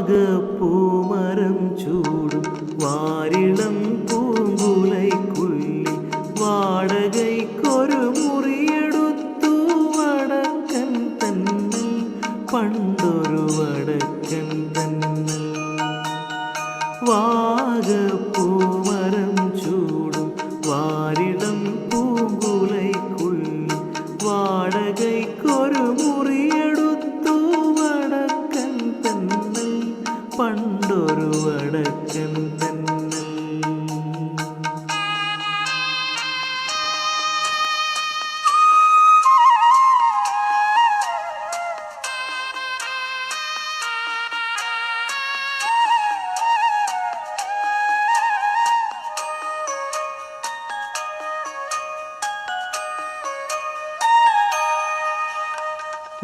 വാഗപ്പൂമരം ചൂടും വാരിളം പൂങ്കുലൈക്കുള്ളി വാടകയ്ക്കൊരു മുറിയെടുത്തു വടക്കൻ തന്നൽ പണ്ടൊരു വടക്കൻ തന്നൽ. വാഗപ്പൂമരം ചൂടും വാരിളം പൂങ്കുലൈക്കുള്ളി വാടകയ്ക്കൊരു മുറിയെടുത്തു വടക്കൻ തന്നൽ പണ്ടൊരു വടക്കൻ തന്നൽ.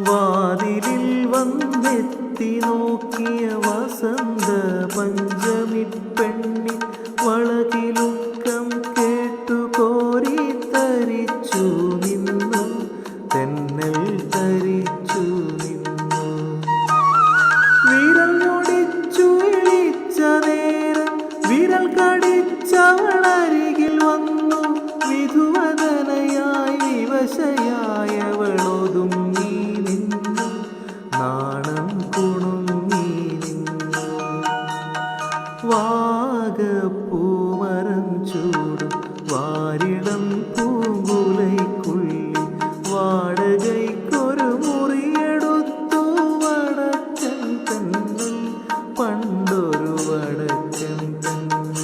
വാതിലിൽ വന്നെത്തി നോക്കിയ വസന്ത പഞ്ചമി പെണ്ണി വളകിലുക്കം കേട്ടു കോരി തരിച്ചു നിന്നു തെന്നൽ തരിച്ചു നിന്നു. വിരൽ ഞൊടിച്ചു ഇളിച്ച നേരം വിരൽ കടിച്ചവളരികിൽ വന്നു വിധുവദനയായി വിവശയായവളൊതുങ്ങി നിന്നു നാണം കുണുങ്ങി നിന്നു. വാഗപ്പൂമരം ചൂടും വാരിളം പൂങ്കുലൈക്കുള്ളി വാടകയ്ക്കൊരു മുറിയെടുത്തു വടക്കൻ തന്നൽ പണ്ടൊരു വടക്കൻ തന്നൽ.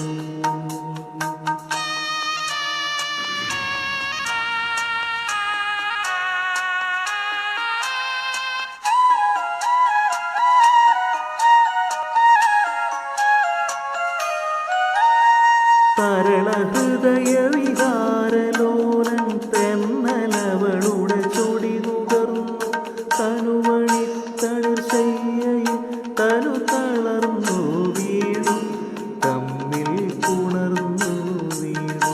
തരളഹൃദയ വികാരലോലൻ തെന്നലവളുടെ ചൊടി നുകർന്നു തനുവണിത്തളിർ ശയ്യയിൽ തനു തളർന്നു വീണു തമ്മിൽ പുണർന്നു വീണു.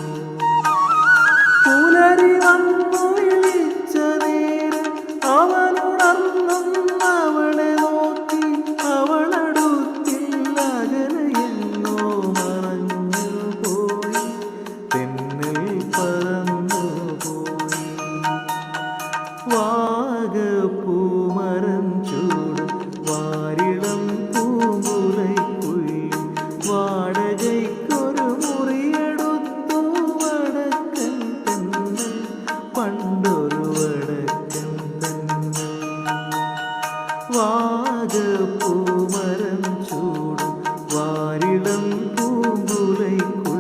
പുലരി വന്നു വിളിച്ച നേരം അവനുണർന്നവളെ നോക്കി അവളടുത്തില്ല അകലെയെന്നോ മറഞ്ഞു പോയി തെന്നൽ പറന്നു പോയി. വാഗപ്പൂമരം ചൂടും വാരിളം പൂങ്കുലൈക്കുള്ളി വാടകയ്ക്കൊരു മുറിയെടുത്തു വടക്കൻ തന്നൽ പണ്ടൊരു വടക്കൻ തന്നൽ. വാഗപ്പൂമരം ചൂടും വാരിളം പൂങ്കുലൈക്കുള്ളി